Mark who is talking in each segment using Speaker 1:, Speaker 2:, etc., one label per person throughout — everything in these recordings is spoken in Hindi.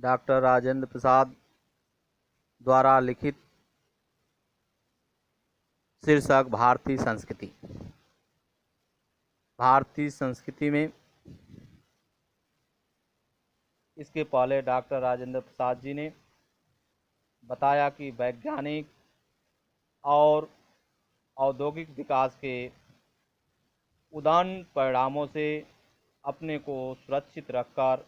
Speaker 1: डॉक्टर राजेंद्र प्रसाद द्वारा लिखित शीर्षक भारतीय संस्कृति। भारतीय संस्कृति में इसके पहले डॉक्टर राजेंद्र प्रसाद जी ने बताया कि वैज्ञानिक और औद्योगिक विकास के उदार परिणामों से अपने को सुरक्षित रखकर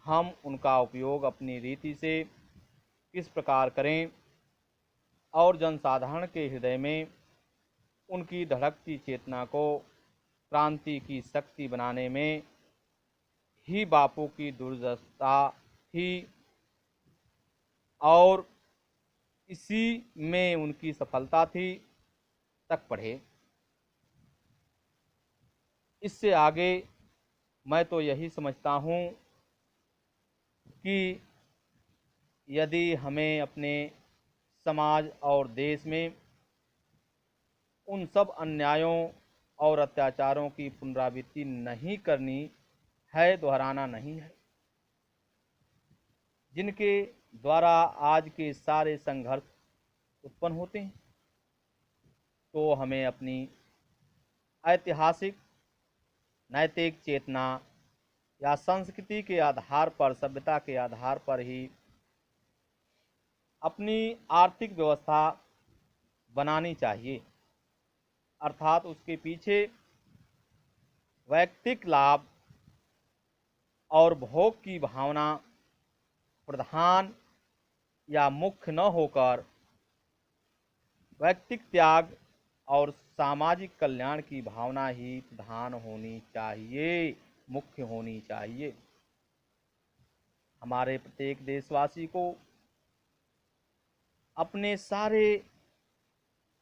Speaker 1: हम उनका उपयोग अपनी रीति से किस प्रकार करें और जनसाधारण के हृदय में उनकी धड़कती चेतना को क्रांति की शक्ति बनाने में ही बापू की दूरदर्शिता थी और इसी में उनकी सफलता थी तक पढ़े। इससे आगे मैं तो यही समझता हूँ कि यदि हमें अपने समाज और देश में उन सब अन्यायों और अत्याचारों की पुनरावृत्ति नहीं करनी है, दोहराना नहीं है, जिनके द्वारा आज के सारे संघर्ष उत्पन्न होते हैं, तो हमें अपनी ऐतिहासिक नैतिक चेतना या संस्कृति के आधार पर, सभ्यता के आधार पर ही अपनी आर्थिक व्यवस्था बनानी चाहिए। अर्थात उसके पीछे वैयक्तिक लाभ और भोग की भावना प्रधान या मुख्य न होकर वैयक्तिक त्याग और सामाजिक कल्याण की भावना ही प्रधान होनी चाहिए, मुख्य होनी चाहिए। हमारे प्रत्येक देशवासी को अपने सारे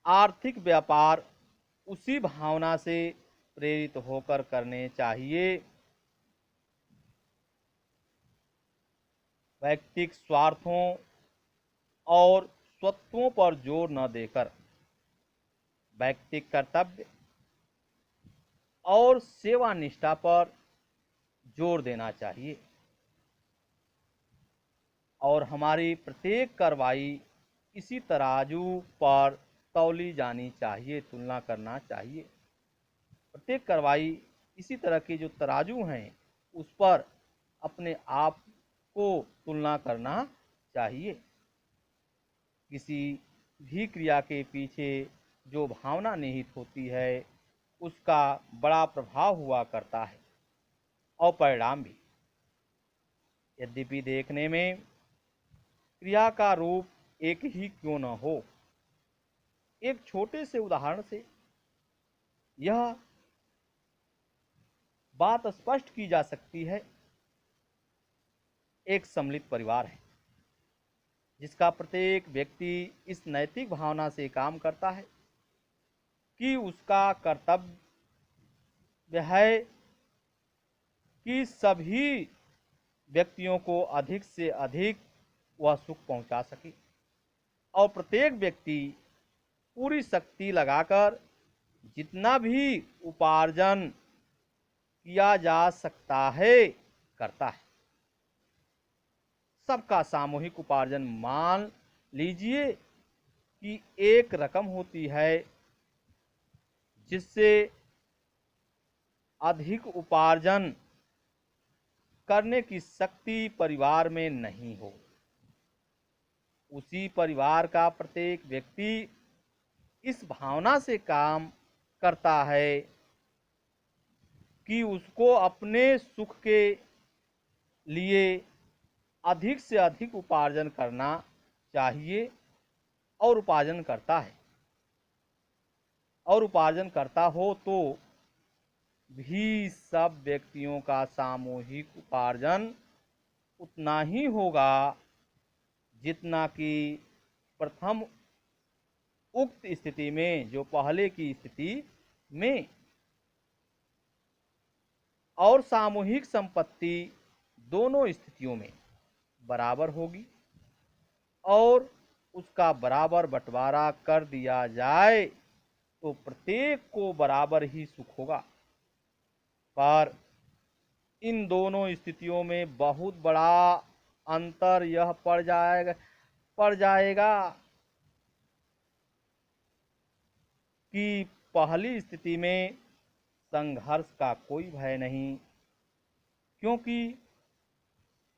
Speaker 1: आर्थिक व्यापार उसी भावना से प्रेरित होकर करने चाहिए। वैयक्तिक स्वार्थों और स्वत्वों पर जोर न देकर वैयक्तिक कर्तव्य और सेवा निष्ठा पर जोर देना चाहिए और हमारी प्रत्येक कार्रवाई इसी तराजू पर तौली जानी चाहिए, तुलना करना चाहिए। प्रत्येक कार्रवाई इसी तरह की जो तराजू हैं उस पर अपने आप को तुलना करना चाहिए। किसी भी क्रिया के पीछे जो भावना निहित होती है उसका बड़ा प्रभाव हुआ करता है और परिणाम भी। यद्यपि देखने में क्रिया का रूप एक ही क्यों न हो, एक छोटे से उदाहरण से यह बात स्पष्ट की जा सकती है। एक सम्मिलित परिवार है जिसका प्रत्येक व्यक्ति इस नैतिक भावना से काम करता है कि उसका कर्तव्य है कि सभी व्यक्तियों को अधिक से अधिक वह सुख पहुंचा सके और प्रत्येक व्यक्ति पूरी शक्ति लगाकर जितना भी उपार्जन किया जा सकता है करता है। सबका सामूहिक उपार्जन मान लीजिए कि एक रकम होती है जिससे अधिक उपार्जन करने की शक्ति परिवार में नहीं हो। उसी परिवार का प्रत्येक व्यक्ति इस भावना से काम करता है कि उसको अपने सुख के लिए अधिक से अधिक उपार्जन करना चाहिए और उपार्जन करता है। और उपार्जन करता हो तो भी सब व्यक्तियों का सामूहिक उपार्जन उतना ही होगा जितना कि प्रथम उक्त स्थिति में, जो पहले की स्थिति में। और सामूहिक संपत्ति दोनों स्थितियों में बराबर होगी और उसका बराबर बंटवारा कर दिया जाए तो प्रत्येक को बराबर ही सुख होगा। पर इन दोनों स्थितियों में बहुत बड़ा अंतर यह पड़ जाएगा कि पहली स्थिति में संघर्ष का कोई भय नहीं, क्योंकि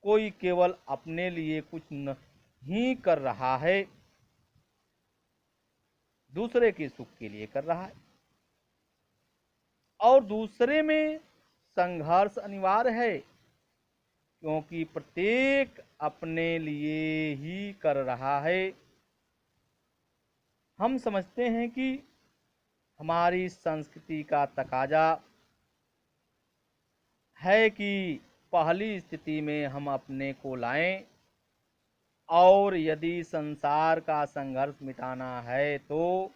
Speaker 1: कोई केवल अपने लिए कुछ नहीं कर रहा है, दूसरे के सुख के लिए कर रहा है। और दूसरे में संघर्ष अनिवार्य है, क्योंकि प्रत्येक अपने लिए ही कर रहा है। हम समझते हैं कि हमारी संस्कृति का तकाजा है कि पहली स्थिति में हम अपने को लाएं, और यदि संसार का संघर्ष मिटाना है तो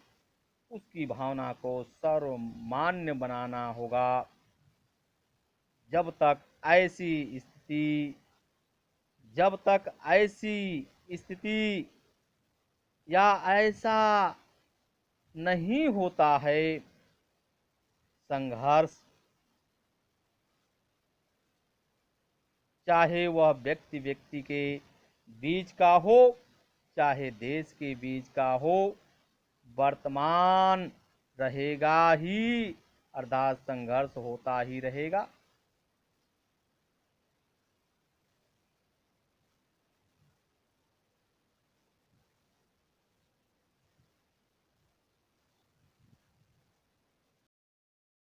Speaker 1: उसकी भावना को सर्वमान्य बनाना होगा। जब तक ऐसी स्थिति या ऐसा नहीं होता है, संघर्ष चाहे वह व्यक्ति व्यक्ति के बीच का हो, चाहे देश के बीच का हो, वर्तमान रहेगा ही, अर्थात संघर्ष होता ही रहेगा।